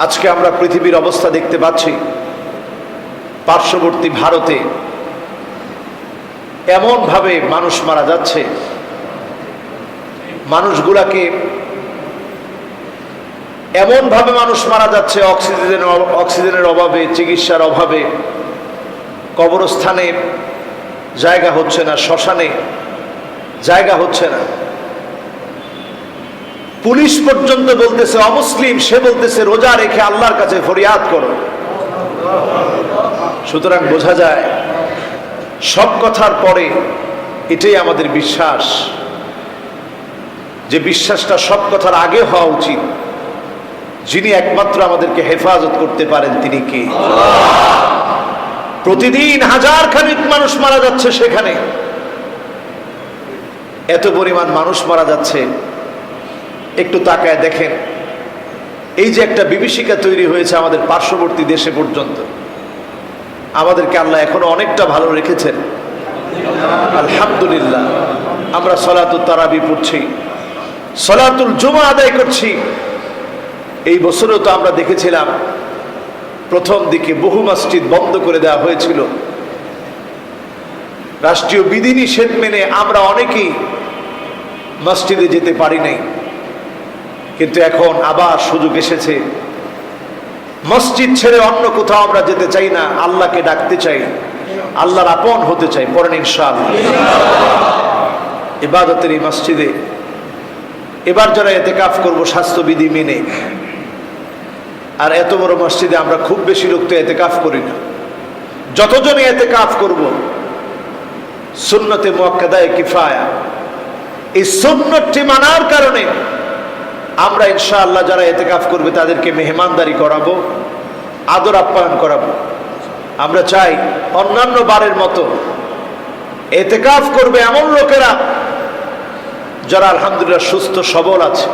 আজকে আমরা পৃথিবীর অবস্থা দেখতে পাচ্ছি। পার্শ্ববর্তী ভারতে এমন ভাবে মানুষ মারা যাচ্ছে, মানুষগুলাকে এমন ভাবে মানুষ মারা যাচ্ছে, অক্সিজেনের অভাবে, চিকিৎসার অভাবে, কবরস্থানে জায়গা হচ্ছে না, শ্মশানে জায়গা হচ্ছে না। পুলিশ পর্যন্ত বলতেছে অমুসলিম, সে বলতেছে রোজা রেখে আল্লাহর কাছে ফরিয়াদ করো। সুতরাং বোঝা যায় সব কথার পরে এটাই আমাদের বিশ্বাস, যে বিশ্বাসটা সব কথার আগে হওয়া উচিত। যিনি একমাত্র আমাদেরকে হেফাজত করতে পারেন তিনি কে? প্রতিদিন হাজার খানিক মানুষ মারা যাচ্ছে, সেখানে এত পরিমাণ মানুষ মারা যাচ্ছে। একটু তাকায় দেখেন, এই যে একটা বিভীষিকা তৈরি হয়েছে আমাদের পার্শ্ববর্তী দেশে পর্যন্ত, আমাদেরকে আল্লাহ এখনো অনেকটা ভালো রেখেছেন, আলহামদুলিল্লাহ। আমরা সলাতুল তারাবি পড়ছি, সলাতুল জুমা আদায় করছি। এই বছরও তো আমরা দেখেছিলাম প্রথম দিকে বহু মসজিদ বন্ধ করে দেওয়া হয়েছিল, রাষ্ট্রীয় বিধিনিষেধ মেনে আমরা অনেকেই মসজিদে যেতে পারি নাই। কিন্তু এখন আবার সুযোগ এসেছে, মসজিদ ছেড়ে অন্য কোথাও আমরা যেতে চাই না, আল্লাহকে ডাকতে চাই, আল্লাহর আপন হতে চাই। পড়েন ইনশাআল্লাহ। ইবাদতের এই মসজিদে এবার যারা ইতিকাফ করব স্বাস্থ্যবিধি মেনে, আর এত বড় মসজিদে আমরা খুব বেশি লোক তো ইতিকাফ করি না। যতজনই ইতিকাফ করব সুন্নতে মুআক্কাদায়ে কিফায়া, এই সুন্নতটি মানার কারণে আমরা ইনশাআল্লাহ যারা ইতিকাফ করবে তাদেরকে মেহমানদারি করাবো, আদর আপ্যায়ন করাবো। আমরা চাই অন্যান্য বারের মতো ইতিকাফ করবে এমন লোকেরা যারা আলহামদুলিল্লাহ সুস্থ সবল আছে।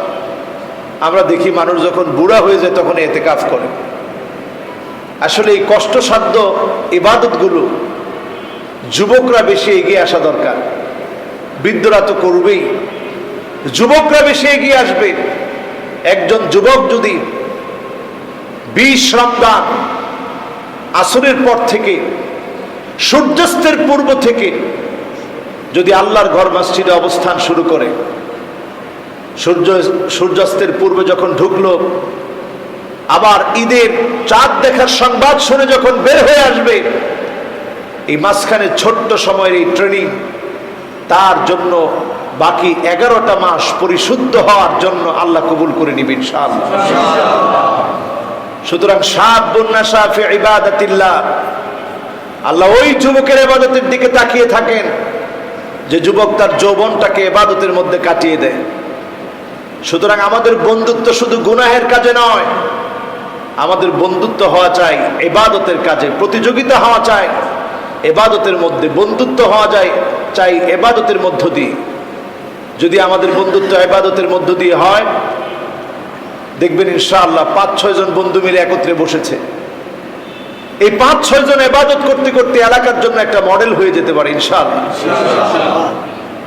আমরা দেখি মানুষ যখন বুড়া হয়ে যায় তখন ইতিকাফ করে। আসলে এই কষ্টসাধ্য ইবাদতগুলো যুবকরা বেশি এগিয়ে আসা দরকার। বৃদ্ধরা তো করবেই, যুবকরা বেশি এগিয়ে আসবে। একজন যুবক যদি 20 রমজান আসরের পর থেকে সূর্যাস্তের পূর্ব থেকে যদি আল্লাহর ঘর মসজিদে অবস্থান শুরু করে, সূর্যাস্তের পূর্বে যখন ঢুকলো, আবার ঈদের চাঁদ দেখার সংবাদ শুনে যখন বের হয়ে আসবে, এই মাঝখানে ছোট্ট সময়ের এই ট্রেনিং তার জন্য বাকি 11টা মাস পরিশুদ্ধ হওয়ার জন্য আল্লাহ কবুল করে নিবেন ইনশাআল্লাহ। সুতরাং শাবুন নাশা ফি ইবাদাতিল্লাহ, আল্লাহ ওই যুবকের ইবাদতের দিকে তাকিয়ে থাকেন যে যুবক তার যৌবনটাকে ইবাদতের মধ্যে কাটিয়ে দেয়। সুতরাং আমাদের বন্ধুত্ব শুধু গুনাহের কাজে নয়, আমাদের বন্ধুত্ব হওয়া চাই ইবাদতের কাজে, প্রতিযোগিতা হওয়া চাই ইবাদতের মধ্যে, বন্ধুত্ব হওয়া চাই ইবাদতের মধ্য দিয়ে। যদি আমাদের বন্ধুত্ব ইবাদতের মধ্য দিয়ে হয়, দেখবেন ইনশাআল্লাহ 5-6 জন বন্ধু মিলে একত্রে বসেছে, এই 5-6 জন ইবাদত করতে করতে এলাকার জন্য একটা মডেল হয়ে যেতে পারে ইনশাআল্লাহ।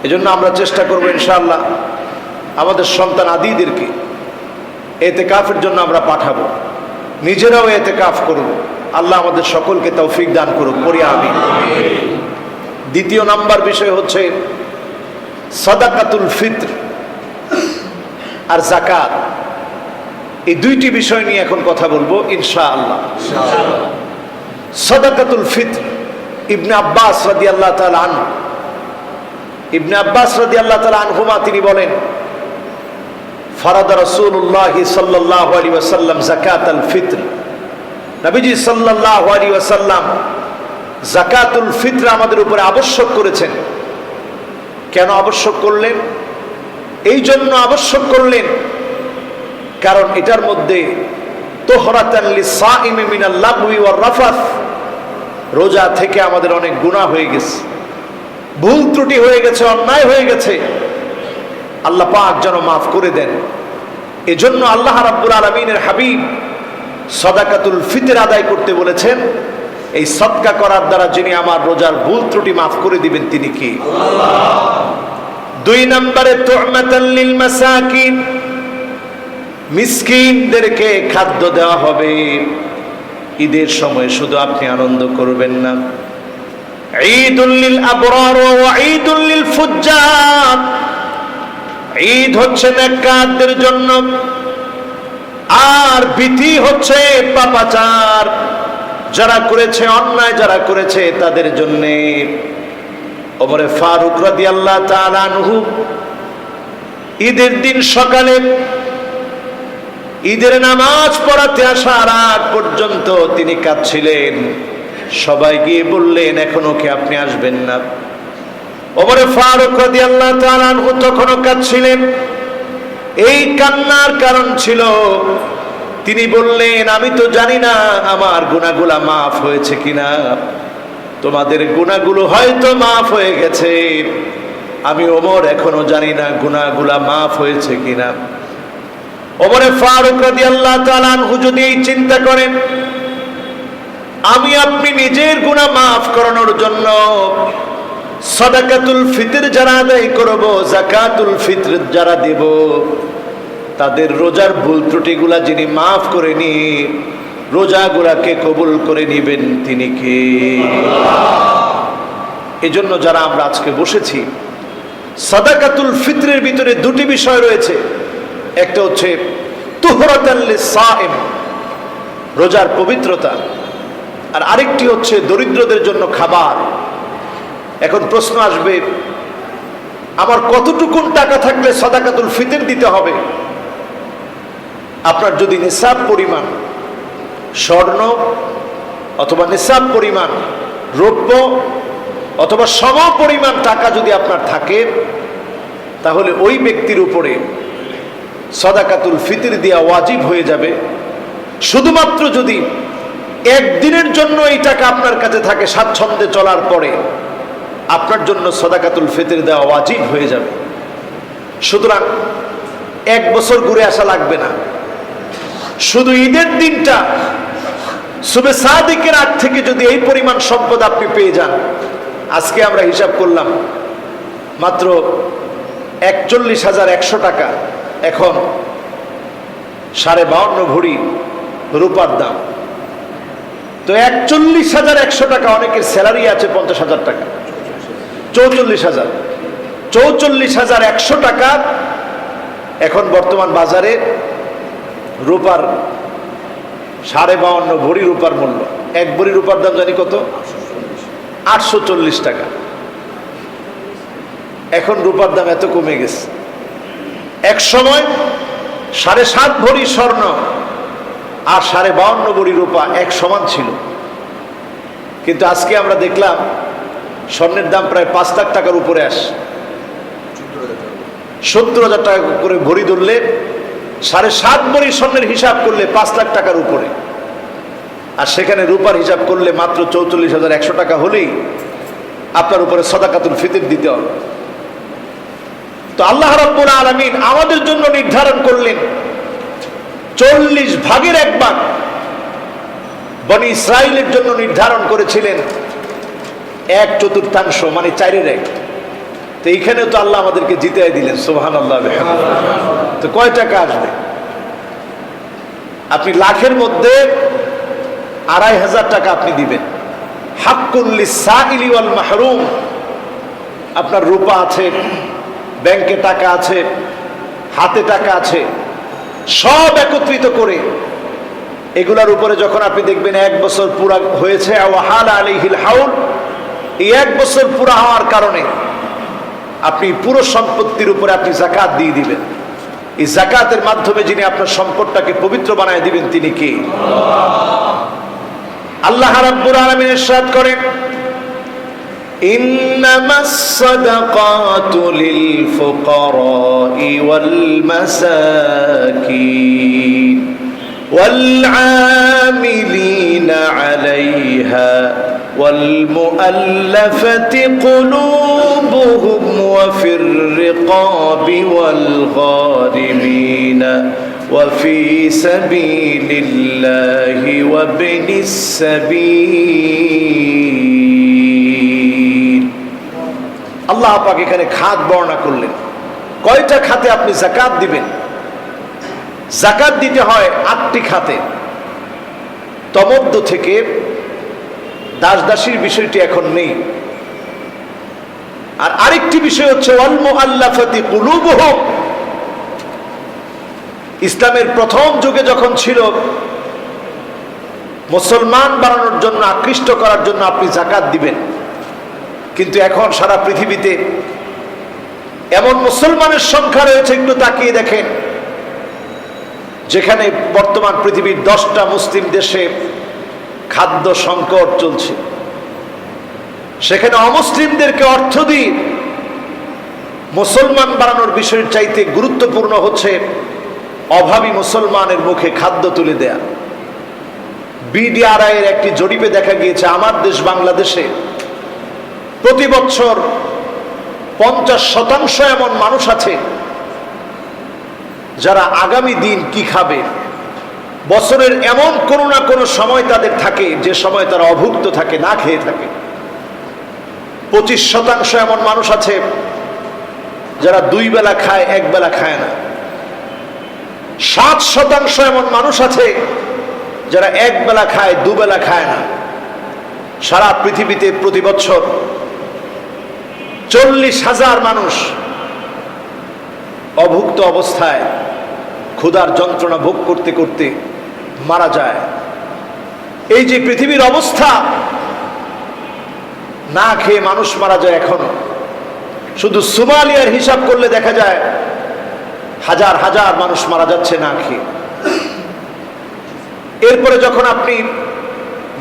এজন্য আমরা চেষ্টা করব ইনশাআল্লাহ আমাদের সন্তান আদিদেরকে ইতিকাফের জন্য আমরা পাঠাবো, নিজেরাও ইতিকাফ করব। আল্লাহ আমাদের সকলকে তৌফিক দান করুক, পড়ি আমিন। দ্বিতীয় নাম্বার বিষয় হচ্ছে সাদাকাতুল ফিত্র আর যাকাত। এই দুইটি বিষয় নিয়ে এখন কথা বলবো ইনশাআল্লাহ। সাদাকাতুল ফিত্র, ইবনে আব্বাস রাদিয়াল্লাহু তাআলা আনহু, ইবনে আব্বাস রাদিয়াল্লাহু তাআলা আনহুমা তিনি বলেন, ফারাদা রাসূলুল্লাহ সাল্লাল্লাহু আলাইহি ওয়াসাল্লাম যাকাতুল ফিত্র, নবীজি সাল্লাল্লাহু আলাইহি ওয়াসাল্লাম যাকাতুল ফিত্র আমাদের উপরে আবশ্যক করেছেন। কেন আবশ্যক করলেন? এই জন্য আবশ্যক করলেন কারণ এটার মধ্যে তুহরাতান লিসাইমি মিনাল লাগওয়ি ওয়ার রাফাস, রোজা থেকে আমাদের অনেক গুনাহ হয়ে গেছে, ভুল ত্রুটি হয়ে গেছে, অন্যায় হয়ে গেছে, আল্লাহ পাক যেন মাফ করে দেন। এজন্য আল্লাহ রাব্বুল আলামিনের হাবিব সাদাকাতুল ফিতর আদায় করতে বলেছেন। এই সদকা করার দ্বারা যিনি আমার রোজার ভুল ত্রুটি মাফ করে দিবেন তিনি কি? আল্লাহ। 2 নম্বরে তু'মাতাল লিল মাসাকিন, মিসকিনদেরকে খাদ্য দেওয়া হবে। ঈদের সময় শুধু আপনি আনন্দ করবেন না, ঈদুল লিল আবরার ওয়া ঈদুল লিল ফুজ্জার। ঈদ হচ্ছে নেককারদের জন্য, আর ভীতি হচ্ছে পাপাচার যারা করেছে, অন্যায় যারা করেছে তাদের জন্য। ওমর ফারুক রাদিয়াল্লাহু তাআলা আনহু ঈদের দিন সকালে ঈদের নামাজ পড়াতে আসার আগ পর্যন্ত তিনি কাঁদছিলেন। সবাই গিয়ে বললেন, এখনো কি আপনি আসবেন না? ওমর ফারুক রাদিয়াল্লাহু তাআলা আনহু তখনও কাঁদছিলেন। এই কান্নার কারণ ছিল, তিনি বললেন, আমি তো জানি না আমার গুনাহগুলো মাফ হয়েছে কিনা। তোমাদের গুনাহগুলো হয়তো মাফ হয়ে গেছে, আমি ওমর এখনো জানি না গুনাহগুলো মাফ হয়েছে কিনা। ওমর ফারুক রাদিয়াল্লাহু তাআলা আনহু যদি এই চিন্তা করেন, আমি আপনি নিজের গুনাহ মাফ করানোর জন্য সাদাকাতুল ফিতর যারা আদায় করব, যাকাতুল ফিতর যারা দেব, তাদের রোজার ভুল ত্রুটিগুলা যিনি মাফ করে নি, রোজাগুলাকে কবুল করে নিবেন তিনি কে? এজন্য যারা আমরা আজকে বসেছি, সাদাকাতুল ফিতরের ভিতরে দুটি বিষয় রয়েছে। একটা হচ্ছে তুহরাতাল লিসাইম, রোজার পবিত্রতা, আর আরেকটি হচ্ছে দরিদ্রদের জন্য খাবার। এখন প্রশ্ন আসবে, আমার কতটুকুন টাকা থাকলে সাদাকাতুল ফিতর দিতে হবে? আপনার যদি নিসাব পরিমাণ স্বর্ণ অথবা নিসাব পরিমাণ রৌপ্য অথবা সম পরিমাণ টাকা যদি আপনার থাকে, তাহলে ওই ব্যক্তির উপরে সাদাকাতুল ফিতর দেওয়া ওয়াজিব হয়ে যাবে। শুধুমাত্র যদি একদিনের জন্য এই টাকা আপনার কাছে থাকে, স্বাচ্ছন্দ্যে চলার পরে আপনার জন্য সাদাকাতুল ফিতর দেওয়া ওয়াজিব হয়ে যাবে। সুতরাং এক বছর ঘুরে আসা লাগবে না, শুধু ঈদের দিনটা সুবে সাদিকের আগ থেকে যদি এই পরিমাণ সম্পদ আপনি পেয়ে যান, আজকে আমরা হিসাব করলাম মাত্র 41,100 টাকা এখন 52.5 ভরি রূপার দাম। তো 41,100 টাকা, অনেকের স্যালারি আছে 50,000 টাকা, 44,100 টাকা এখন বর্তমান বাজারে রূপার 52.5 ভরি রূপার মূল্য। এক ভরি রূপার দাম জানি কত? 840 টাকা। এখন রূপার দাম এত কমে গেছে। এক সময় 7.5 ভরি স্বর্ণ আর 52.5 ভরি রূপা এক সমান ছিল, কিন্তু আজকে আমরা দেখলাম স্বর্ণের দাম প্রায় 5 লাখ টাকার উপরে আসে। 70,000 টাকা করে ভরি ধরলে 7.5 ভরি স্বর্ণের হিসাব করলে 5 লাখ টাকার উপরে, আর সেখানে রূপার হিসাব করলে মাত্র 44,100 টাকা হলেই আপনার উপরে সাদাকাতুল ফিতর দিতে হবে। তো আল্লাহ রাব্বুল আলামিন আমাদের জন্য নির্ধারণ করলেন 40 ভাগের 1 ভাগ বনি ইসরাইলের জন্য নির্ধারণ করেছিলেন 1/4, মানে 4/1। তো এইখানেও তো আল্লাহ আমাদেরকে জিতাই দিলেন, সুবহানাল্লাহ। তো কয় টাকা আসবে? আপনি লাখের মধ্যে 2,500 টাকা আপনি দিবেন। হাক্কুল লিসাইলি ওয়াল মাহরুম। আপনার রূপা আছে, ব্যাংকে টাকা আছে, হাতে টাকা আছে, সব একত্রিত করে এগুলার উপরে যখন আপনি দেখবেন 1 বছর পুরা হয়েছে, ওয়াহাল আলাইহিল হাউল, এই 1 বছর পুরা হওয়ার কারণে আপনি পুরো সম্পত্তির উপরে আপনি যাকাত দিয়ে দিবেন। এই যাকাতের মাধ্যমে যিনি আপনার সম্পদটাকে পবিত্র বানায় দিবেন তিনি কে? আল্লাহ রাব্বুল আলামিন ইরশাদ করেন, ইন্নামাস সাদাকাতু লিল ফুকারাই ওয়াল মাসাকিন ওয়াল আমিলিনা আলাইহা ওয়াল মুআল্লাফাতি কুলুবুহুম ওয়া ফির রিকাবি ওয়াল গারিমিনা وفي سبيل الله وابن السبيل। আল্লাহ পাক এখানে খাত বর্ণনা করলেন। কয়টা খাতে আপনি যাকাত দিবেন? জাকাত দিতে হয় 8টি খাতে। তমধ্য থেকে দাস দাসীর বিষয়টি এখন নেই। আর আরেকটি বিষয় হচ্ছে ওয়াল মুআল্লাফাতি কুলুবুহুম। ইসলামের প্রথম যুগে যখন ছিল, মুসলমান বানানোর জন্য, আকৃষ্ট করার জন্য আপনি জাকাত দিবেন। কিন্তু এখন সারা পৃথিবীতে এমন মুসলমানের সংখ্যা রয়েছে, একটু তাকিয়ে দেখেন, যেখানে বর্তমান পৃথিবীর 10টা মুসলিম দেশে খাদ্য সংকট চলছে। সেখানে অমুসলিমদেরকে অর্থ দিয়ে মুসলমান বানানোর বিষয়ের চাইতে গুরুত্বপূর্ণ হচ্ছে অভাবী মুসলমানের মুখে খাদ্য তুলে দেয়া। বিডিআরআই এর একটি জরিপে দেখা গিয়েছে, আমার দেশ বাংলাদেশে প্রতি বছর 50% এমন মানুষ আছে যারা আগামী দিন কি খাবে, বছরের এমন কোনো না কোনো সময় তাদের থাকে যে সময় তারা অভুক্ত থাকে, না খেয়ে থাকে। 25% এমন মানুষ আছে যারা 2 বেলা খায়, 1 বেলা খায় না। 7% এমন মানুষ আছে যারা 1 বেলা খায়, 2 বেলা খায় না। সারা পৃথিবীতে প্রতি বছর 40,000 মানুষ অভুক্ত অবস্থায় ক্ষুধার যন্ত্রণা ভোগ করতে করতে মারা যায়। এই যে পৃথিবীর অবস্থা, না খেয়ে মানুষ মারা যায় এখনো। শুধু সোমালিয়ার হিসাব করলে দেখা যায় হাজার হাজার মানুষ মারা যাচ্ছে না খেয়ে। এরপরে যখন আপনি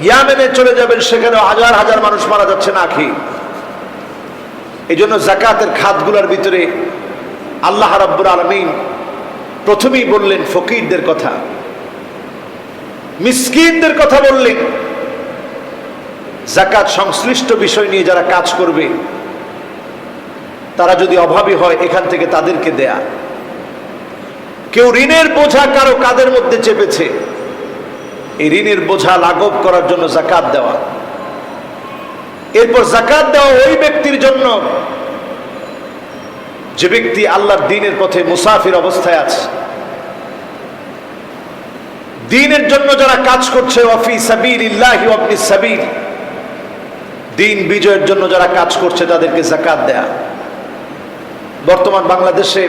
ইয়ামেনে চলে যাবেন, সেখানেও হাজার হাজার মানুষ মারা যাচ্ছে না খেয়ে। এই জন্য জাকাতের খাতগুলোর ভিতরে আল্লাহ রাব্বুল আলামিন প্রথমেই বললেন ফকিরদের কথা, মিসকিনদের কথা বললেন। জাকাত সংশ্লিষ্ট বিষয় নিয়ে যারা কাজ করবে, তারা যদি অভাবী হয়, এখান থেকে তাদেরকে দেয়া। কেউ ঋণের বোঝা কারো কাঁধের মধ্যে চেপেছে, এই ঋণের বোঝা লাঘব করার জন্য জাকাত দেওয়া। এরপর জাকাত দেওয়া ওই ব্যক্তির জন্য যে ব্যক্তি আল্লাহর দ্বীনের পথে মুসাফির অবস্থায় আছে, দ্বীনের জন্য যারা কাজ করছে, ওয়াফি সাবিলিল্লাহি ওয়াবনিস সাবিল, দ্বীন বিজয়ের জন্য যারা কাজ করছে তাদেরকে জাকাত দেয়া। বর্তমান বাংলাদেশে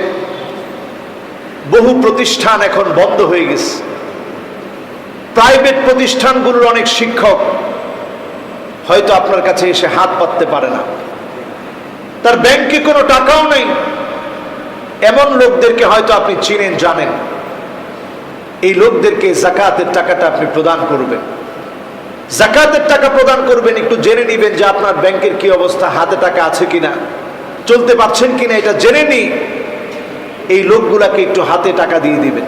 বহু প্রতিষ্ঠান এখন বন্ধ হয়ে গেছে। প্রাইভেট প্রতিষ্ঠানগুলোর অনেক শিক্ষক হয়তো আপনার কাছে এসে হাত পাততে পারে না, তার ব্যাংকে কোনো টাকাও নেই। এমন লোকদেরকে হয়তো আপনি চিনেন, জানেন। এই লোকদেরকে জাকাতের টাকাটা আপনি প্রদান করবেন। জাকাতের টাকা প্রদান করবেন, একটু জেনে নেবেন যে আপনার ব্যাংকের কি অবস্থা, হাতে টাকা আছে কিনা, চলতে পারছেন কিনা, এটা জেনে নি এই লোকগুলাকে একটু হাতে টাকা দিয়ে দিবেন।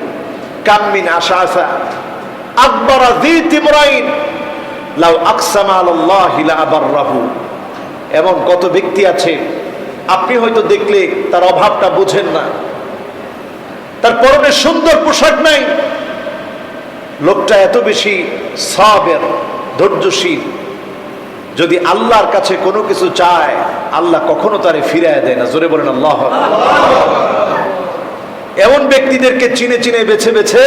কামিন আশাফা আকবর যিতিমরাইন লাউ আকসামা আলাল্লাহি লা আবাররাহু। এমন কত ব্যক্তি আছে আপনি হয়তো দেখলে তার অভাবটা বুঝেন না, তার পরনে সুন্দর পোশাক নাই, লোকটা এত বেশি সাবের, ধৈর্যশীল। যদি আল্লাহর কাছে কোনো কিছু চায়, আল্লাহ কখনো তারে ফিরায় দেয় না। জোরে বলেন আল্লাহ। এমন ব্যক্তিদেরকে চিনে চিনে বেছে বেছে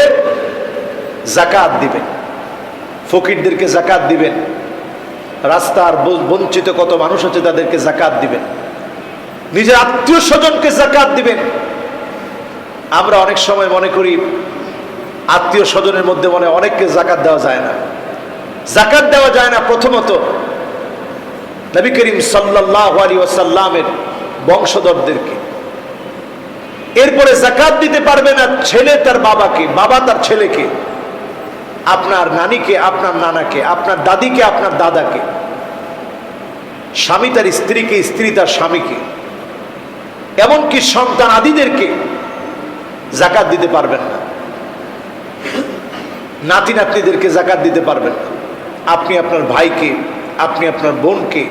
জাকাত দিবেন। ফকিরদেরকে জাকাত দিবেন। রাস্তার বঞ্চিত কত মানুষ আছে তাদেরকে জাকাত দিবেন। নিজের আত্মীয় স্বজনকে জাকাত দিবেন। আমরা অনেক সময় মনে করি আত্মীয় স্বজনের মধ্যে মনে অনেককে জাকাত দেওয়া যায় না। জাকাত দেওয়া যায় না প্রথমত নবী করিম সাল্লাল্লাহু আলাইহি ওয়াসাল্লামের বংশধরদেরকে। এরপরে জাকাত দিতে পারবে না ছেলে তার বাবাকে, বাবা তার ছেলেকে, আপনার নানিকে, আপনার নানাকে, আপনার দাদিকে, আপনার দাদাকে, স্বামী তার স্ত্রীকে, স্ত্রী তার স্বামীকে, এমনকি সন্তান আদিদেরকে জাকাত দিতে পারবেন না। নাতি নাতনিদেরকে জাকাত দিতে পারবেন না। আপনি আপনার ভাইকে, আপনি আপনার বোনকে,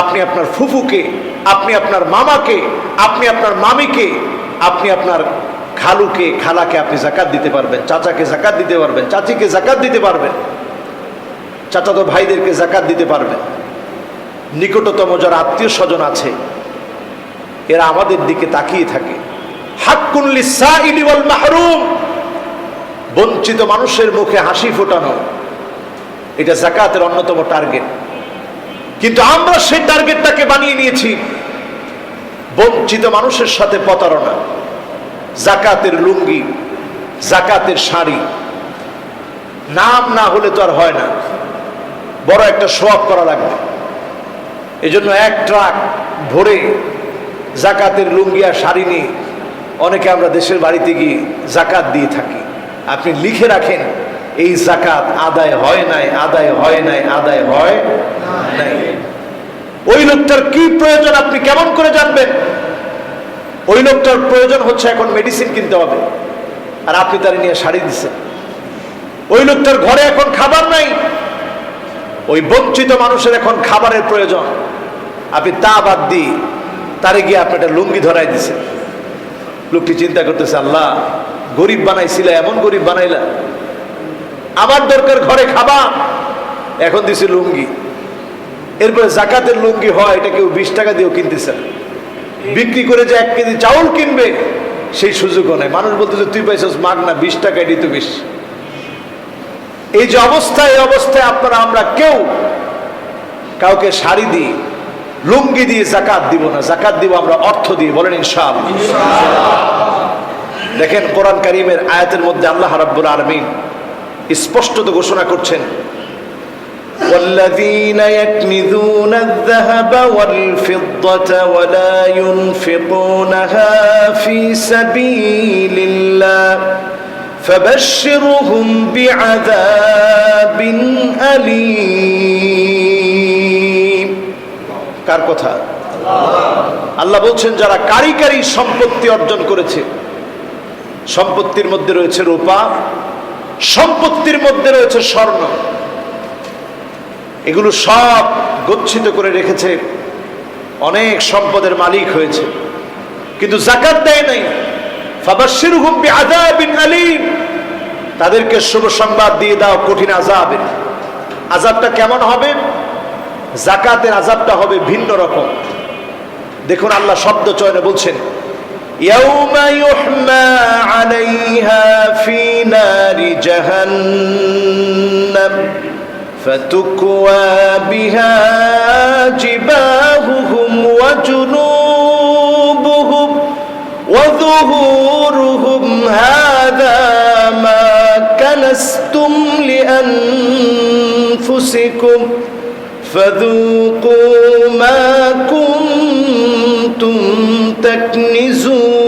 আপনি আপনার ফুফুকে, আপনি আপনার মামাকে, আপনি আপনার মামিকে, আপনি আপনার খালুকে, খালাকে আপনি জাকাত দিতে পারবেন। চাচাকে জাকাত দিতে পারবেন, চাচিকে জাকাত দিতে পারবেন, চাচাতো ভাইদেরকে জাকাত দিতে পারবেন। নিকটতম যারা আত্মীয় স্বজন আছে এরা আমাদের দিকে তাকিয়ে থাকে। হাক্কুন লিসাইলি ওয়াল মাহরুম, বঞ্চিত মানুষের মুখে হাসি ফোটানো, এটা যাকাতের অন্যতম টার্গেট। কিন্তু আমরা সেই টার্গেটটাকে বানিয়ে নিয়েছি বঞ্চিত মানুষের সাথে প্রতারণা। যাকাতের লুঙ্গি, যাকাতের শাড়ি, নাম না হলে তো আর হয় না, বড় একটা শো অফ করা লাগবে। এজন্য এক ট্রাক ভরে যাকাতের লুঙ্গি আর শাড়ি নিয়ে অনেকে আমরা দেশের বাড়িতে গিয়ে যাকাত দিয়ে থাকি। আপনি লিখে রাখেন, এই যাকাত আদায় হয় নাই, আদায় হয় নাই, আদায় হয় নাই। ওই লোকটার কি প্রয়োজন আপনি কেমন করে জানবেন? ওই লোকটার প্রয়োজন হচ্ছে এখন মেডিসিন কিনতে হবে, আর আপনি তার নিয়ে শাড়ি দিচ্ছেন। ওই লোকটার ঘরে এখন খাবার নাই, ওই বঞ্চিত মানুষের এখন খাবারের প্রয়োজন, আপনি তা বাদ দিয়ে তারে গিয়ে আপনি একটা লুঙ্গি ধরাই দিচ্ছেন। লোকটি চিন্তা করতেছে, আল্লাহ গরিব বানাইছিল, এমন গরিব বানাইলা, আমার দরকার ঘরে খাবার, এখন দিছে লুঙ্গি। এরপরে যাকাতের লুঙ্গি হয়, এটা কেউ 20 টাকা দিয়েও কিনতেছে, বিক্রি করে যে 1 কেজি চাউল কিনবে সেই সুযোগও নেই। মানুষ বলতেছে তুই পাইছিস মাগ না, 20 টাকা এটি তো বেশি। এই যে অবস্থা, এই অবস্থায় আপনারা আমরা কেউ কাউকে শাড়ি দিয়ে লুঙ্গি দিয়ে যাকাত দিব না, যাকাত দিব আমরা অর্থ দিয়ে। বলেন ইনশাআল্লাহ। দেখেন কোরআন কারীমের আয়াতের মধ্যে আল্লাহ রাব্বুল আলামিন স্পষ্টত ঘোষণা করছেন, والذين يكنزون الذهب والفضة ولا ينفقونها في سبيل الله فبشرهم بعذاب أليم। কার কথা? আল্লাহ বলছেন, যারা কারিগরি সম্পত্তি অর্জন করেছে, সম্পত্তির মধ্যে রয়েছে রূপা, সম্পত্তির মধ্যে রয়েছে স্বর্ণ, এগুলো সব গচ্ছিত করে রেখেছে, অনেক সম্পদের মালিক হয়েছে, কিন্তু যাকাত দেয় নাই। ফাবাশশিরহুম বিআযাবিন আলীম, তাদেরকে শুভ সংবাদ দিয়ে দাও কঠিন আযাবের। আযাবটা কেমন হবে? যাকাতের আযাবটা হবে ভিন্ন রকম। দেখুন আল্লাহ শব্দ চয়নে বলছেন, ইয়াউমা ইউহমা আলাইহা ফি নারি জাহান্নাম فتكوى بها جباههم وجنوبهم وظهورهم هذا ما كنزتم لأنفسكم فذوقوا ما كنتم تكنزون।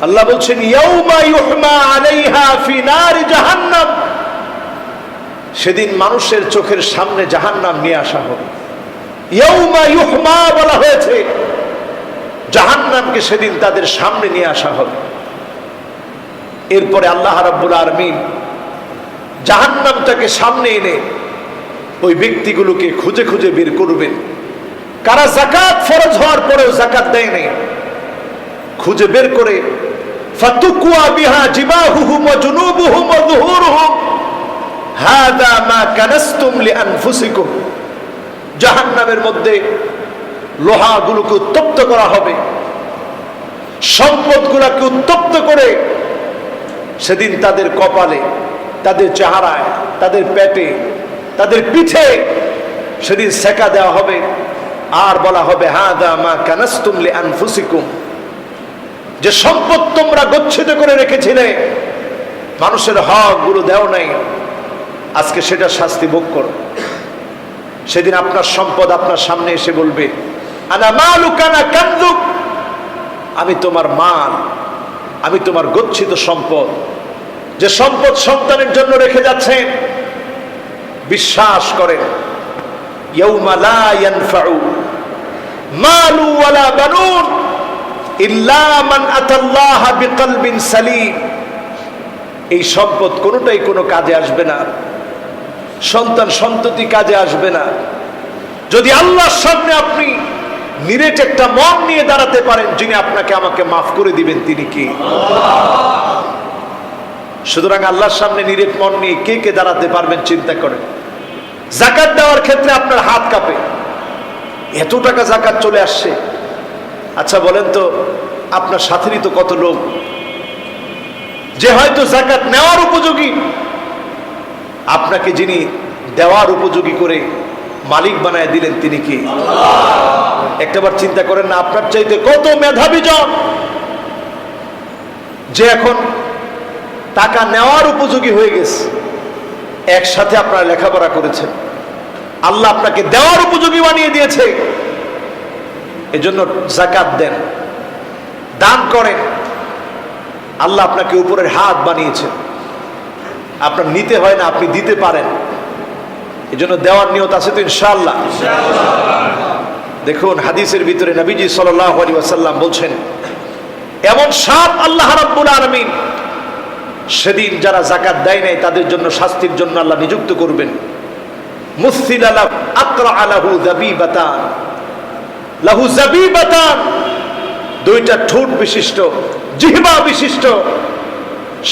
আল্লাহ বলছেন, ইয়াউমা ইউহমা আলাইহা ফি নারি জাহান্নাম, সেদিন মানুষের চোখের সামনে জাহান্নাম নিয়ে আসা হবে। ইয়াউমা ইউহমা বলা হয়েছে, জাহান্নামকে সেদিন তাদের সামনে নিয়ে আসা হবে। এরপরে আল্লাহ রাব্বুল আলামিন জাহান্নামটাকে সামনে এনে ওই ব্যক্তিগুলোকে খুঁজে খুঁজে বের করবেন, কারা যাকাত ফরজ হওয়ার পরেও যাকাত দেয় নাই। খুঁজে বের করে ফাতুকুয়া বিহা জিবাহুহুম ওয়া জুনুবুহুম ওয়া যুহুরুহুম হাদা মা কানাসতুম লিআনফুসিকুম, জাহান্নামের মধ্যে লোহাগুলোকে উত্তপ্ত করা হবে, সম্পদগুলোকে উত্তপ্ত করে সেদিন তাদের কপালে, তাদের চেহারায়, তাদের পেটে, তাদের পিঠে সেদিন সেকা দেওয়া হবে, আর বলা হবে হাদা মা কানাসতুম লিআনফুসিকুম, যে সম্পদ তোমরা গচ্ছিত করে রেখেছিলে, মানুষের হক গুলো দেও নাই, আজকে সেটা শাস্তি ভোগ করো। সেদিন আপনার সম্পদ আপনার সামনে এসে বলবে, আনা মালুকা আনা কানজুক, আমি তোমার মাল, আমি তোমার গচ্ছিত সম্পদ, যে সম্পদ সন্তানের জন্য রেখে যাচ্ছেন। বিশ্বাস করেন, ইয়াউমা লা ইয়ানফাউ মালু ওয়ালা বানুন ইল্লা মান আতাল্লাহা বিকলবিন সালিম, এই সম্পদ কোনোটাই কোনো কাজে আসবে না, সন্তান সন্ততি কাজে আসবে না, যদি আল্লাহর সামনে আপনি নিরেট একটা মন নিয়ে দাঁড়াতে পারেন, যিনি আপনাকে আমাকে মাফ করে দিবেন, তিনি কি? সুতরাং আল্লাহর সামনে নিরেট মন নিয়ে কে কে দাঁড়াতে পারবেন চিন্তা করেন। যাকাত দেওয়ার ক্ষেত্রে আপনার হাত কাঁপে, এত টাকা যাকাত চলে আসছে, আচ্ছা বলেন তো, আপনার সাথেরই তো কত লোক যে হয়তো যাকাত নেওয়ার উপযোগী, আপনাকে যিনি দেওয়ার উপযোগী করে মালিক বানায় দিলেন তিনি কি? একটাবার চিন্তা করেন না, আপনার চাইতে কত মেধাবী জন যে এখন টাকা নেওয়ার উপযোগী হয়ে গেছে। একসাথে আপনারা লেখাপড়া করেছেন, আল্লাহ আপনাকে দেওয়ার উপযোগী বানিয়ে দিয়েছে। এজন্য যাকাত দেন, দান করেন। আল্লাহ আপনাকে উপরের হাত বানিয়েছেন, আপনার নিতে হয় না, আপনি দিতে পারেন। এজন্য দেওয়ার নিয়ত আছে তো ইনশাআল্লাহ? দেখুন হাদিসের ভিতরে নবীজি সাল্লাল্লাহু আলাইহি ওয়াসাল্লাম বলছেন, এমন সাত আল্লাহ রাব্বুল আলামিন সেদিন যারা যাকাত দেয় নাই তাদের জন্য শাস্তির জন্য আল্লাহ নিযুক্ত করবেন। মুসিলালা আকরা লাহু যাবিবাতান, লাহু যাবিবাতান, দুইটা ঠোঁট বিশিষ্ট, জিহ্বা বিশিষ্ট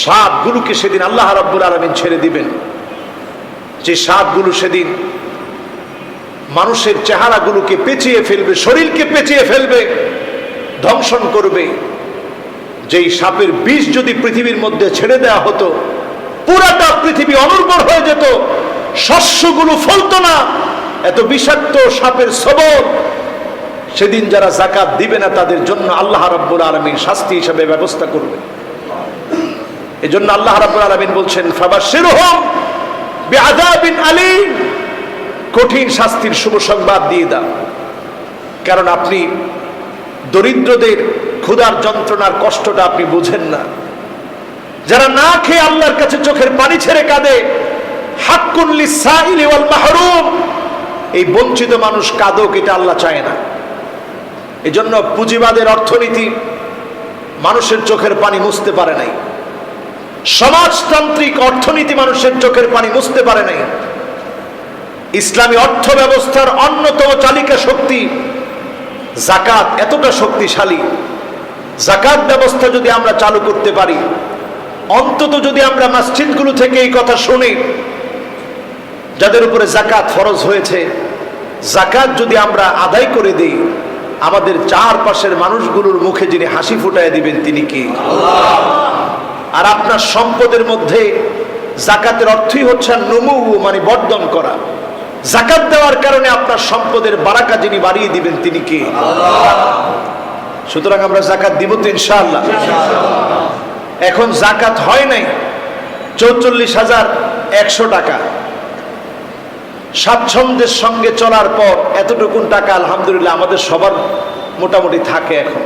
সাপগুলোকে সেদিন আল্লাহ রাব্বুল আলামিন ছেড়ে দিবেন। যে সাপগুলো সেদিন মানুষের চেহারাগুলোকে পেঁচিয়ে ফেলবে, শরীরকে পেঁচিয়ে ফেলবে, ধ্বংসন করবে। যেই সাপের বিষ যদি পৃথিবীর মধ্যে ছেড়ে দেওয়া হতো, পুরাটা পৃথিবী অনুর্বর হয়ে যেত, শস্যগুলো ফলতো না, এত বিষাক্ত সাপের সবল। সেদিন যারা যাকাত দিবে না তাদের জন্য আল্লাহ রাব্বুল আলামিন শাস্তি হিসেবে ব্যবস্থা করবে। এজন্য আল্লাহ রাব্বুল আলামিন বলছেন, ফাবাশশিরহুম বিআযাবিন আলীম, কঠিন শাস্তির শুভ সংবাদ দিয়ে দাও। কারণ আপনি দরিদ্রদের ক্ষুধার যন্ত্রণার কষ্টটা আপনি বুঝেন না। যারা না খেয়ে আল্লাহর কাছে চোখের পানি ছেড়ে কাঁদে, হাক্কুন লিসাইলি ওয়াল মাহরুম, এই বঞ্চিত মানুষ কাঁদুক, এটা আল্লাহ চায় না। এজন্য পুঁজিবাদের অর্থনীতি মানুষের চোখের পানি মুছতে পারে নাই, সমাজতান্ত্রিক অর্থনীতি মানুষের চোখের পানি মুছতে পারে নাই। ইসলামী অর্থ ব্যবস্থার অন্যতম চালিকা শক্তি যাকাত এতটা শক্তিশালী। যাকাত ব্যবস্থা যদি আমরা চালু করতে পারি, অন্তত যদি আমরা মসজিদগুলো থেকে এই কথা শুনি, যাদের উপরে যাকাত ফরজ হয়েছে, যাকাত যদি আমরা আদায় করে দেই, আমাদের চারপাশের মানুষগুলোর মুখে যিনি হাসি ফুটায় দিবেন তিনি কি? আল্লাহ। আর আপনার সম্পদের মধ্যে যাকাতের অর্থই হচ্ছে নমু, মানে বর্ধন করা। যাকাত দেওয়ার কারণে আপনার সম্পদের বারাকা যিনি বাড়িয়ে দিবেন তিনি কি? আল্লাহ। সুতরাং আমরা যাকাত দিব তো ইনশাআল্লাহ? এখন যাকাত হয় নাই 44,100 টাকা। স্বাচ্ছন্দ্যের সঙ্গে চলার পর এতটুকুন টাকা আলহামদুলিল্লাহ আমাদের সবার মোটামুটি থাকে। এখন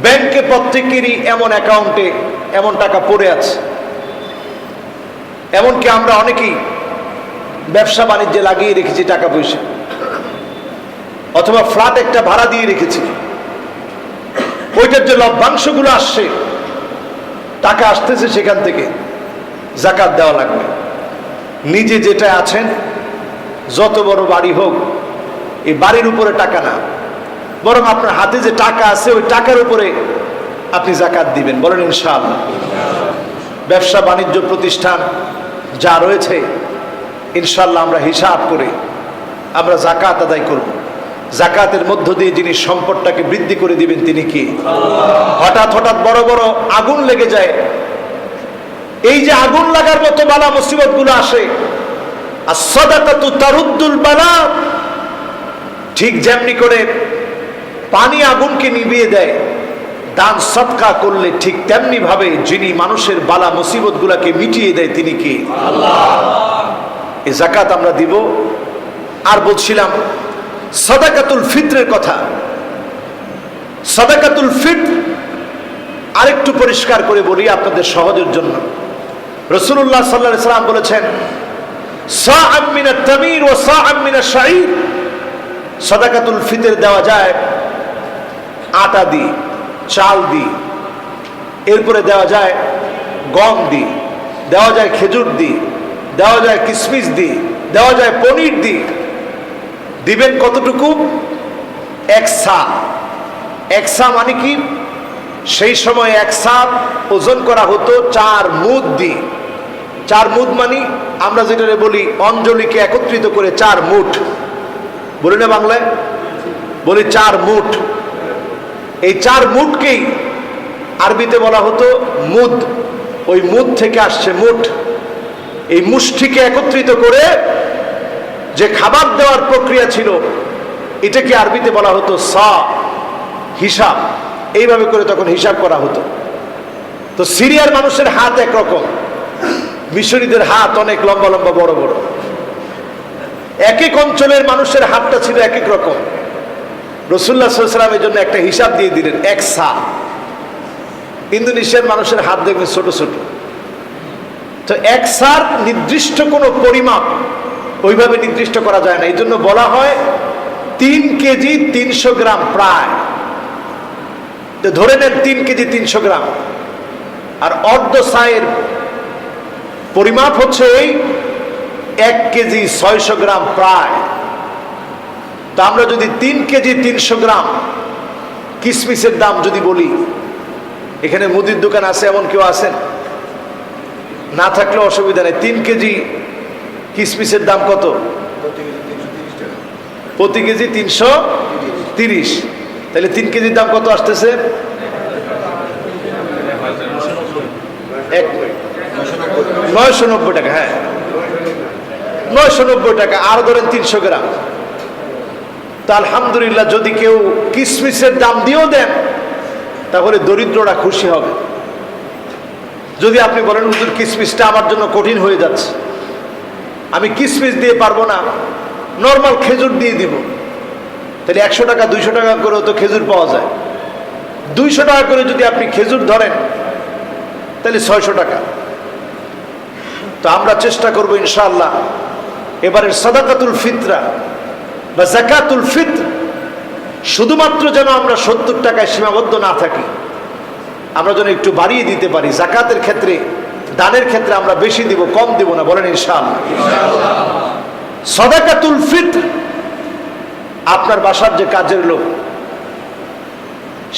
ব্যাংকে প্রত্যেকেরই এমন অ্যাকাউন্টে এমন টাকা পড়ে আছে, এমনকি আমরা অনেকেই ব্যবসা বাণিজ্যে লাগিয়ে রেখেছি টাকা পয়সা, অথবা ফ্ল্যাট একটা ভাড়া দিয়ে রেখেছি। ওইটার যে লভ্যাংশগুলো আসছে, টাকা আসতেছে, সেখান থেকে যাকাত দেওয়া লাগবে। নিজে যেটা আছেন, যত বড় বাড়ি হোক, এই বাড়ির উপরে টাকা না, বরং আপনার হাতে যে টাকা আছে ওই টাকার উপরে আপনি যাকাত দিবেন। বলেন ইনশাআল্লাহ? ব্যবসা বাণিজ্য প্রতিষ্ঠান যা রয়েছে ইনশাআল্লাহ আমরা হিসাব করে আমরা যাকাত আদায় করব। যাকাতের মধ্য দিয়ে যিনি সম্পদটাকে বৃদ্ধি করে দিবেন তিনি কি? হঠাৎ হঠাৎ বড় বড় আগুন লেগে যায়, এই যে আগুন লাগার মতো বালা মুসিবত গুলো আসে, as-sadaqatu taruddul বালা, ঠিক যেমনি করে পানি আগুনকে নিভিয়ে দেয়, দান সদকা করলে ঠিক তেমনি ভাবে যিনি মানুষের বালা মুসিবত গুলাকে মিটিয়ে দেয় তিনি কি? আল্লাহ। এই যাকাত আমরা দিব। আর বলছিলাম সাদাকাতুল ফিতরের কথা। সাদাকাতুল ফিতর আরেকটু পরিষ্কার করে বলি আপনাদের সহজের জন্য। রাসূলুল্লাহ সাল্লাল্লাহু আলাইহি ওয়াসাল্লাম বলেছেন, সাআম মিনাত তামির ওয়া সাআম মিনাশ শাঈর। সাদাকাতুল ফিতর দেওয়া যায় আটা দি, চাল দি, এরপরে দেওয়া যায় গম দি, দেওয়া যায় খেজুর দি, দেওয়া যায় কিশমিশ দি, দেওয়া যায় পনির দি। দিবেন কতটুকু? 1 সা। 1 সা মানে কি? সেই সময় 1 সা ওজন করা হতো 4 মুদ দি। 4 মুদ মানে আমরা যেটা বলি অঞ্জলিকে একত্রিত করে 4 মুঠ বলি না বাংলায়? বলি 4 মুঠ। এই 4 মুঠকেই আরবিতে বলা হতো মুদ। ওই মুদ থেকে আসছে মুঠ। এই মুষ্টিকে একত্রিত করে যে খাবার দেওয়ার প্রক্রিয়া ছিল, এটাকে আরবিতে বলা হতো সা, হিসাব। এইভাবে করে তখন হিসাব করা হতো। তো সিরিয়ার মানুষের হাত একরকম, মিশরীদের হাত অনেক লম্বা লম্বা বড় বড়। এক এক অঞ্চলের মানুষের হাতটা ছিল এক এক রকম। রাসূলুল্লাহ সাল্লাল্লাহু আলাইহি ওয়াসাল্লাম এর জন্য একটা হিসাব দিয়ে দিলেন, 1 সা। ইন্দোনেশিয়ার মানুষের হাত দেখবেন ছোট ছোট। তো 1 সার নির্দিষ্ট কোনো পরিমাপ ওইভাবে নির্দিষ্ট করা যায় না। এই জন্য বলা হয় 3 কেজি 300 গ্রাম প্রায়। তো ধরে নেন 3 কেজি 300 গ্রাম। আর অর্ধ সায়ের পরিমাপ হচ্ছে এই 1 কেজি 600 গ্রাম প্রায়। তো আমরা যদি 3 কেজি 300 গ্রাম কিশমিশের দাম যদি বলি, এখানে মুদির দোকান আছে এমন কেউ আছেন? না থাকলে অসুবিধা নেই। 3 কেজি কিশমিশের দাম কত? প্রতি কেজি 330। তাহলে 3 কেজির দাম কত আসতেছে? 990 টাকা। হ্যাঁ, 990 টাকা। আর ধরেন 300 গ্রাম। তা আলহামদুলিল্লাহ, যদি কেউ কিশমিশের দাম দিয়েও দেন তাহলে দরিদ্ররা খুশি হবে। যদি আপনি বলেন হুজুর কিশমিশটা আমার জন্য কঠিন হয়ে যাচ্ছে, আমি কিশমিশ দিয়ে পারবো না, নর্মাল খেজুর দিয়ে দিব, তাহলে 100 টাকা 200 টাকা করেও তো খেজুর পাওয়া যায়। 200 টাকা করে যদি আপনি খেজুর ধরেন তাহলে 600 টাকা। তো আমরা চেষ্টা করবো ইনশাআল্লাহ এবারের সাদাকাতুল ফিতরা বা যাকাতুল ফিতর শুধুমাত্র যেন আমরা 70 টাকায় সীমাবদ্ধ না থাকি, আমরা যেন একটু বাড়িয়ে দিতে পারি। যাকাতের ক্ষেত্রে, দানের ক্ষেত্রে আমরা বেশি দিব, কম দিব না। বলেন ইনশাআল্লাহ। সাদাকাতুল ফিতর, আপনার বাসার যে কাজের লোক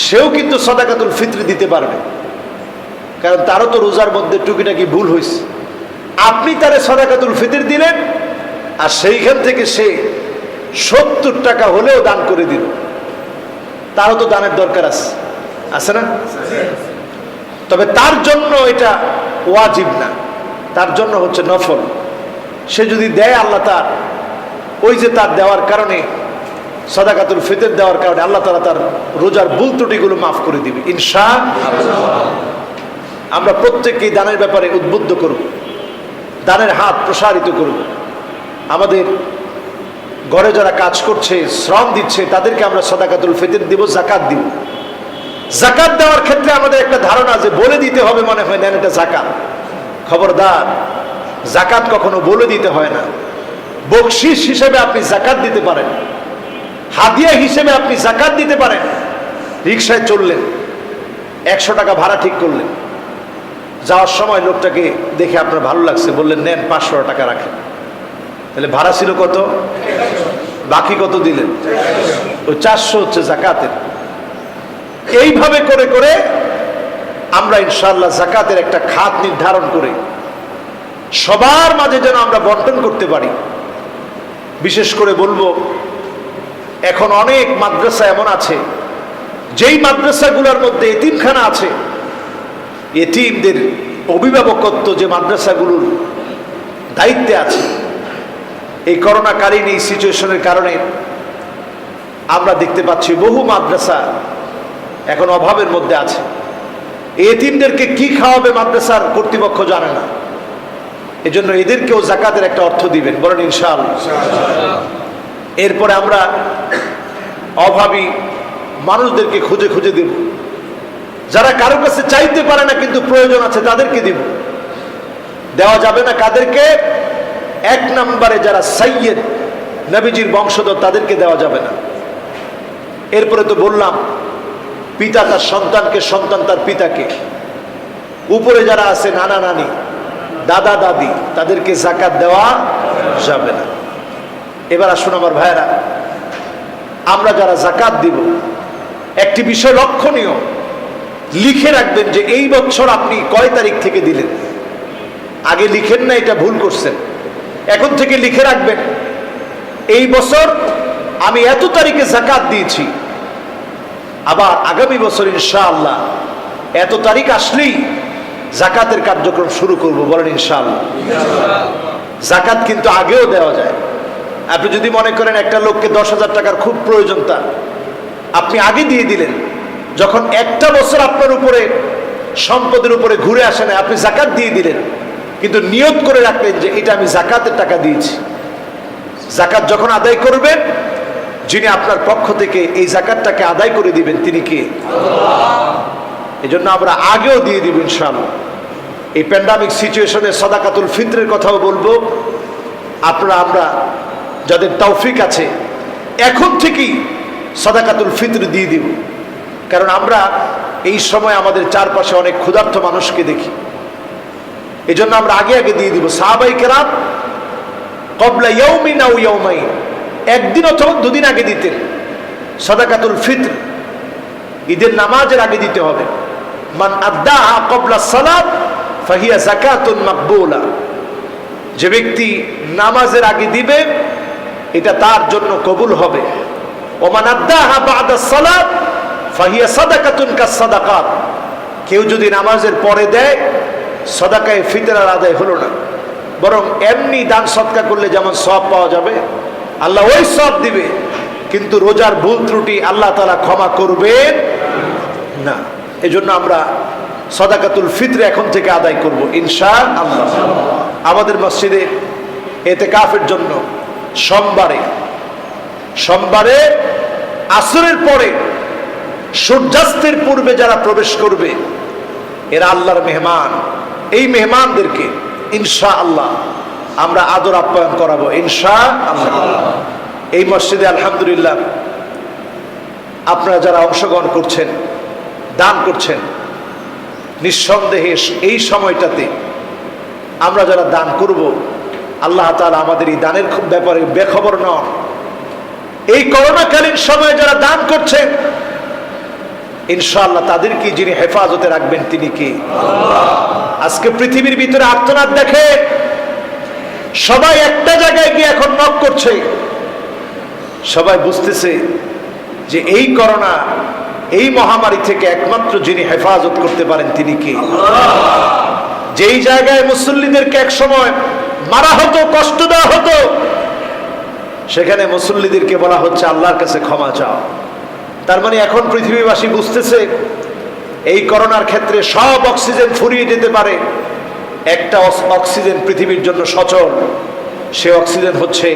সেও কিন্তু সাদাকাতুল ফিতর দিতে পারবে, কারণ তারও তো রোজার মধ্যে টুকিটাকি ভুল হয়েছে। আপনি তারে সাদাকাতুল ফিতর দিলেন, আর সেইখান থেকে সে 70 টাকা হলেও দান করে দিল, তারও তো দানের দরকার আছে, আছে না? তবে তার জন্য এটা ওয়াজিব না, তার জন্য হচ্ছে নফল। সে যদি দেয়, আল্লাহ তার ওই যে তার দেওয়ার কারণে, সাদাকাতুল ফিতর দেওয়ার কারণে আল্লাহ তাআলা তার রোজার ভুল ত্রুটিগুলো মাফ করে দিবে ইনশাআল্লাহ। আমরা প্রত্যেককেই দানের ব্যাপারে উদ্বুদ্ধ করব, দানের হাত প্রসারিত করব। আমাদের ঘরে যারা কাজ করছে, শ্রম দিচ্ছে, তাদেরকে আমরা সাদাকাতুল ফিতর দিব, যাকাত দিব। যাকাত দেওয়ার ক্ষেত্রে আমাদের একটা ধারণা যে বলে দিতে হবে, মনে হয় নেন এটা যাকাত। খবরদার, যাকাত কখনো বলে দিতে হয় না। বকশিশ হিসেবে আপনি যাকাত দিতে পারেন, হাদিয়া হিসেবে আপনি যাকাত দিতে পারেন। রিকশায় চললেন, 100 টাকা ভাড়া ঠিক করলেন, যাওয়ার সময় লোকটাকে দেখে আপনার ভালো লাগছে, বললেন নেন 500 টাকা রাখেন। তাহলে ভাড়া ছিল কত? বাকি কত দিলেন? ওই 400 হচ্ছে যাকাতের। এইভাবে করে করে আমরা ইনশাআল্লাহ যাকাতের একটা খাত নির্ধারণ করে সবার মাঝে যেন আমরা বন্টন করতে পারি। বিশেষ করে বলবো, এখন অনেক মাদ্রাসা এমন আছে, যেই মাদ্রাসাগুলোর মধ্যে এতিমখানা আছে, এতিমদের অভিভাবকত্ব যে মাদ্রাসাগুলোর দায়িত্বে আছে, এই করোনাকালীন এই সিচুয়েশনের কারণে আমরা দেখতে পাচ্ছি বহু মাদ্রাসা এখন অভাবের মধ্যে আছে। এতিমদেরকে কি খাওয়াবে মাদ্রাসার কর্তৃপক্ষ জানে না, এজন্য এদেরকেও যাকাতের একটা অর্থ দিবেন, বলেন ইনশাআল্লাহ। এরপরে আমরা অভাবী মানুষদেরকে খুঁজে খুঁজে দেব, যারা কারো কাছে চাইতে পারে না কিন্তু প্রয়োজন আছে, তাদেরকে দিব। দেওয়া যাবে না কাদেরকে? 1 নম্বরে যারা সাইয়্যেদ, নবীজির বংশধর, তাদেরকে দেওয়া যাবে না। এরপরে তো বললাম, পিতা তার সন্তানকে, সন্তান তার পিতাকে, উপরে যারা আছে নানা নানি, দাদা দাদি, তাদেরকে যাকাত দেওয়া যাবে না। এবার আসুন আমার ভাইয়েরা, আমরা যারা যাকাত দিব, একটি বিষয় লক্ষণীয়, লিখে রাখবেন যে এই বছর আপনি কয় তারিখ থেকে দিলেন। আগে লিখেন না, এটা ভুল করছেন। এখন থেকে লিখে রাখবেন, এই বছর আমি এত তারিখে যাকাত দিয়েছি। আবার আগামী বছর ইনশাআল্লাহ এত তারিখ আসলেই জাকাতের কার্যক্রম শুরু করব, বলেন ইনশাআল্লাহ। জাকাত কিন্তু আগেও দেওয়া যায়। আপনি যদি মনে করেন একটা লোককে 10,000 টাকার খুব প্রয়োজন, তার আপনি আগে দিয়ে দিলেন, যখন একটা বছর আপনার উপরে সম্পদের উপরে ঘুরে আসে না, আপনি জাকাত দিয়ে দিলেন, কিন্তু নিয়ত করে রাখলেন যে এটা আমি জাকাতের টাকা দিয়েছি। জাকাত যখন আদায় করবেন, যিনি আপনার পক্ষ থেকে এই জাকাতটাকে আদায় করে দিবেন তিনি কে? আল্লাহ। এজন্য আমরা আগেও দিয়ে দিব ইনশাআল্লাহ। এই প্যান্ডামিক সিচুয়েশনে সাদাকাতুল ফিতরের কথাও বলবো। আমরা যাদের তৌফিক আছে এখন থেকেই সাদাকাতুল ফিতর দিয়ে দিব, কারণ আমরা এই সময় আমাদের চারপাশে অনেক ক্ষুধার্ত মানুষকে দেখি। এজন্য আমরা আগে আগে দিয়ে দিব। সাহাবায়ে কেরাম ক্বাবলা ইয়াউমিন আও ইয়াউমাইন, একদিন অথবা দুদিন আগে দিতেন সাদাকাতুল ফিতর। ঈদের নামাজের আগে দিতে হবে। মান আদ্দাহা ক্বাবলা সালাত ফাহিয়া যাকাতুন মাকবুলা, যে ব্যক্তি নামাজের আগে দিবে এটা তার জন্য কবুল হবে। ওমান আদ্দাহা বা'দা সালাত ফাহিয়া সাদাকাতুন কাসসাদাকাত, কেউ যদি নামাজের পরে দেয় সাদাকায়ে ফিতর আদায় হলো না, বরং এমনি দান সদকা করলে যেমন সওয়াব পাওয়া যাবে আল্লাহ ওই সওয়াব দিবে, কিন্তু রোজার ভুল ত্রুটি আল্লাহ তাআলা ক্ষমা করবেন না। এজন্য আমরা সাদাকাতুল ফিতর এখন থেকে আদায় করব ইনশাআল্লাহ। আমাদের মসজিদে ইতিকাফের জন্য সোমবারে আসরের পরে সূর্যাস্তের পূর্বে যারা প্রবেশ করবে এরা আল্লাহর মেহমান। এই মেহমানদেরকে ইনশাআল্লাহ আমরা আদর আপ্যায়ন করাবো ইনশাআল্লাহ। এই মসজিদে আলহামদুলিল্লাহ আপনারা যারা অংশগ্রহণ করছেন, দান করছেন, নিঃসন্দেহে এই সময়টাতে আমরা যারা দান করব আল্লাহ তাআলা আমাদের এই দানের ব্যাপারে বেখবর নন। এই করোনাকালীন সময়ে যারা দান করছেন ইনশাআল্লাহ তাদেরকে যিনি হেফাজতে রাখবেন তিনি কি? আল্লাহ। আজকে পৃথিবীর ভিতরে আর্তনাদ দেখে সবাই একটা জায়গায় গিয়ে এখন নক করছে। সবাই বুঝতেছে যে এই করোনা, এই মহামারী থেকে একমাত্র যিনি হেফাজত করতে পারেন তিনি কি? আল্লাহ। যেই জায়গায় মুসল্লিদেরকে এক সময় মারা হতো, কষ্ট দেওয়া হতো, সেখানে মুসল্লিদেরকে বলা হচ্ছে আল্লাহর কাছে ক্ষমা চাও। তার মানে এখন পৃথিবীবাসী বুঝতেছে এই করোনার ক্ষেত্রে সব অক্সিজেন ফুরিয়ে যেতে পারে, একটা অক্সিজেন পৃথিবীর জন্য সচল, সে অক্সিজেন হচ্ছে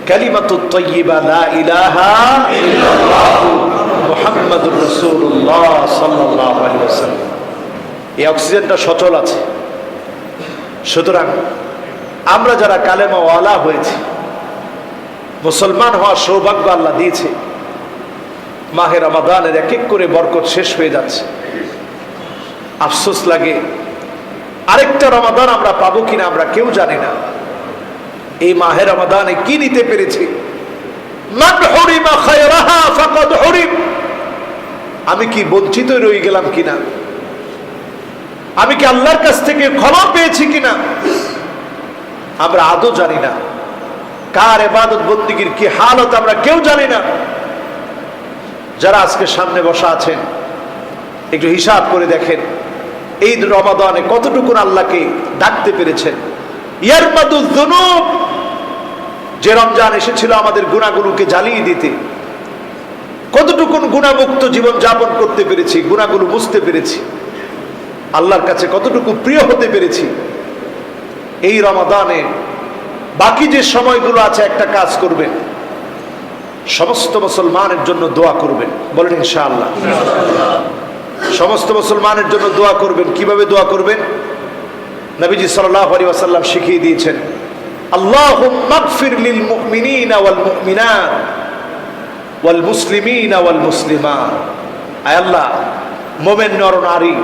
কালিমাতুত তাইয়্যিবা লা ইলাহা ইল্লাল্লাহ মুহাম্মাদুর রাসূলুল্লাহ সাল্লাল্লাহু আলাইহি ওয়াসাল্লাম। এই অক্সিজেনটা সচল আছে। সুতরাং আমরা যারা কালেমা ওয়ালা হয়েছি, মুসলমান হওয়ার সৌভাগ্য আল্লাহ দিয়েছে, মাহে রমাদানের এক এক করে বরকত শেষ হয়ে যাচ্ছে। আফসোস লাগে আরেকটা রমাদান আমরা পাবো কিনা আমরা কেউ জানি না। এই মাহে রমাদানে কি নিতে পেরেছি? মান হুরিমা খায়রাহা ফাকাদ হুরিম, আমি কি বঞ্চিত রয়ে গেলাম কিনা? আমি কি আল্লাহর কাছ থেকে ক্ষমা পেয়েছি কিনা আমরা আদৌ জানি না। কার ইবাদত বন্দেগীর কি হালত আমরা কেউ জানি না। যারা আজকে সামনে বসা আছেন একটু হিসাব করে দেখেন এই রমাদানে কতটুকু আল্লাহকে ডাকতে পেরেছেন। ইয়ারমাদুয যুনুব, যে রমজান এসেছিল আমাদের গুনাহগুলোকে জ্বালিয়ে দিতে, কতটুকু গুনাহমুক্ত জীবন যাপন করতে পেরেছি, গুনাহগুলো মুছতে পেরেছি, আল্লাহর কাছে কতটুকু প্রিয় হতে পেরেছি। এই রমাদানে বাকি যে সময়গুলো আছে একটা কাজ করবেন, সমস্ত মুসলমানের জন্য দোয়া করবেন, বলেন ইনশাআল্লাহ। সমস্ত মুসলমানের জন্য দোয়া করবেন। কিভাবে দোয়া করবেন? নবীজি সাল্লাল্লাহু আলাইহি ওয়াসাল্লাম শিখিয়ে দিয়েছেন, আল্লাহুম্মা গফির লিল মুমিনিনা ওয়াল মুমিনাত ওয়াল মুসলিমিনা ওয়াল মুসলিমাত। আয় আল্লাহ, মুমিন নরনারী,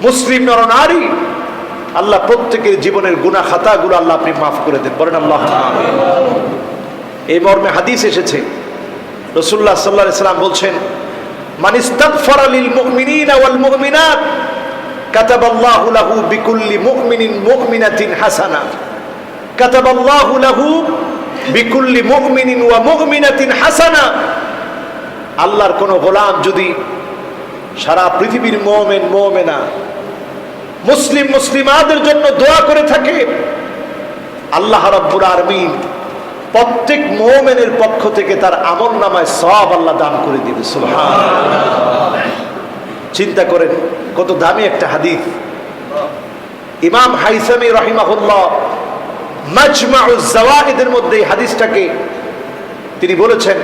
মুসলিম নরনারী, আল্লাহ প্রত্যেকের জীবনের গুনাহ খাতাগুলো আল্লাহ আপনি মাফ করে দেন, বলেন আল্লাহুম্মা আমিন। এই মর্মে হাদিস এসেছে, রাসূলুল্লাহ সাল্লাল্লাহু আলাইহি ওয়াসাল্লাম বলছেন, মান ইস্তাগফারা লিল মুমিনিনা ওয়াল মুমিনাত কাতাবাল্লাহু লাহু বিকুল্লি মুমিনিন মুমিনাতিন হাসানা, কাতাবাল্লাহু লাহু বিকুল্লি মুমিনিন ওয়া মুমিনাতিন হাসানা। আল্লাহর কোন গোলাম যদি সারা পৃথিবীর মুমিন মুমিনা মুসলিম মুসলিমাদের জন্য দোয়া করে থাকে, আল্লাহ রাব্বুল আলামিন প্রত্যেক মুমিনের পক্ষ থেকে তার আমলনামায় সওয়াব আল্লাহ দান করে দিবে। সুবহানাল্লাহ। চিন্তা করেন কত দামি একটা হাদিস। ইমাম হাইসামি রাহিমাহুল্লাহ মাজমাউজ জাওয়াইদের মধ্যে এই হাদিসটাকে তিনি বলেছেন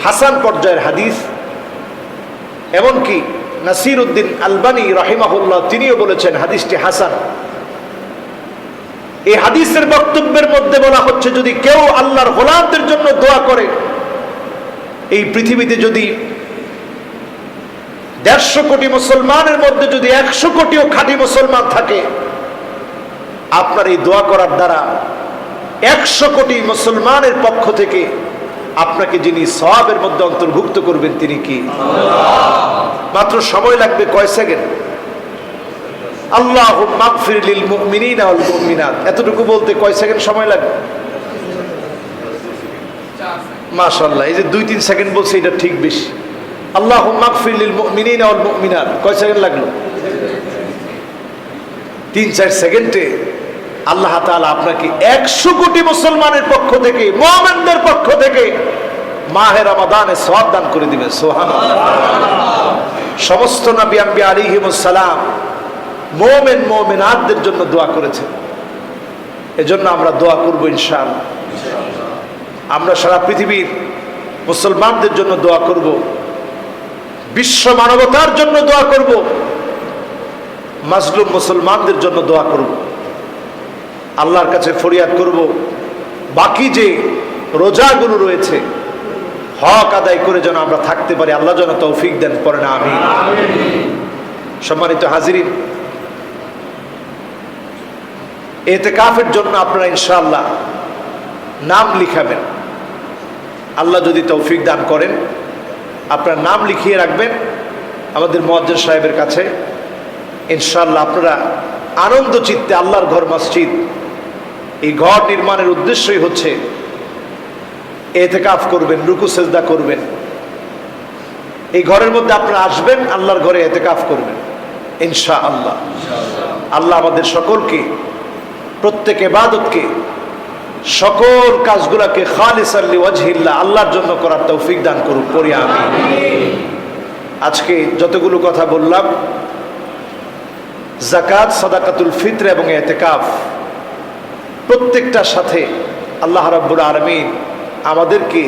হাসান পর্যায়ের হাদিস। এমনকি নাসিরউদ্দিন আলবানী রাহিমাহুল্লাহ তিনিও বলেছেন হাদিসটি হাসান। এই হাদিসের বক্তব্যের মধ্যে বলা হচ্ছে, যদি কেউ আল্লাহর গোলামদের জন্য দোয়া করে, এই পৃথিবীতে যদি 150 কোটি মুসলমানের মধ্যে যদি 100 কোটিও খাঁটি মুসলমান থাকে, আপনার এই দোয়া করার দ্বারা 100 কোটি মুসলমানের পক্ষ থেকে আপনাকে যিনি সওয়াবের মধ্যে অন্তর্ভুক্ত করবেন তিনি কি? মাত্র সময় লাগবে কয় সেকেন্ড। আল্লাহুম্মা গফির লিল মুমিনিনা ওয়াল মুমিনাত, এতটুকু বলতে কয় সেকেন্ড সময় লাগবে? মাশাআল্লাহ, এই যে 2-3 সেকেন্ড বলছে এটা ঠিক বেশি। আল্লাহুম্মা গফির লিল মুমিনিনা ওয়াল মুমিনাত কয় সেকেন্ড লাগলো? 3-4 সেকেন্ডে আল্লাহ তাআলা আপনাকে 100 কোটি মুসলমানের পক্ষ থেকে, মুমিনদের পক্ষ থেকে মাহে রমাদানে সওয়াব দান করে দিবেন। সুবহানাল্লাহ। সমস্ত নবী আম্বিয়া আলাইহিমুস সালাম মুমিন মুমিনাতদের জন্য দোয়া করেছেন। এজন্য আমরা দোয়া করব ইনশাআল্লাহ। আমরা সারা পৃথিবীর মুসলমানদের জন্য দোয়া করব, বিশ্ব মানবতার জন্য দোয়া করব, মাজলুম মুসলমানদের জন্য দোয়া করব, আল্লাহর কাছে ফরিয়াদ করব বাকি যে রোজাগুলো রয়েছে হক আদায় করে যেন আমরা থাকতে পারি, আল্লাহ যেন তৌফিক দেন। পড়ে না আমিন। সম্মানিত হাজিরিন, ইতিকাফের জন্য আপনারা ইনশাআল্লাহ নাম লিখাবেন। আল্লাহ যদি তৌফিক দান করেন আপনার নাম লিখিয়ে রাখবেন আমাদের মুয়াজ্জিন সাহেবের কাছে। ইনশাআল্লাহ আপনারা আনন্দ চিত্তে আল্লাহর ঘর মসজিদ, এই ঘর নির্মাণের উদ্দেশ্যই হচ্ছে ইতিকাফ করবেন, রুকু সেজদা করবেন। এই ঘরের মধ্যে আপনারা আসবেন, আল্লাহর ঘরে ইতিকাফ করবেন ইনশাআল্লাহ। আল্লাহ আমাদের সকলকে প্রত্যেক ইবাদতকে, সকল কাজগুলোকে খালিসান লিওয়াজহিল্লাহ আল্লাহর জন্য করার তৌফিক দান করুক। পড়ি আমিন। আজকে যতগুলো কথা বললাম, যাকাত, সাদাকাতুল ফিতর এবং ইতিকাফ, প্রত্যেকটার সাথে আল্লাহ রাব্বুল আলামিন আমাদেরকে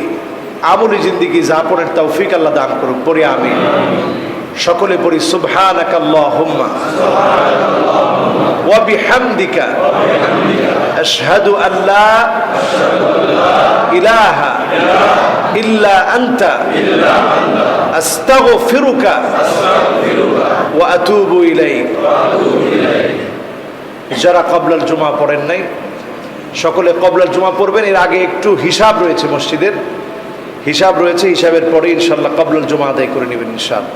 আমলি জিন্দেগি যাপনের তৌফিক আল্লাহ দান করুক। পড়ি আমিন। সকলে পড়ি সুবহানাকাল্লাহুম্মা ওয়া বিহামদিকা আশহাদু আল্লা ইলাহা ইল্লা আনতা আস্তাগফিরুকা ওয়া আতুবু ইলাইক। যারা ক্বাবলাল জুমা পড়েন নাই সকলে ক্বাবলাল জুমা পড়বেন। এর আগে একটু হিসাব রয়েছে, মসজিদের হিসাব রয়েছে, হিসাবের পরে ইনশাআল্লাহ ক্বাবলাল জুমা আদায় করে নেবেন ইনশাআল্লাহ।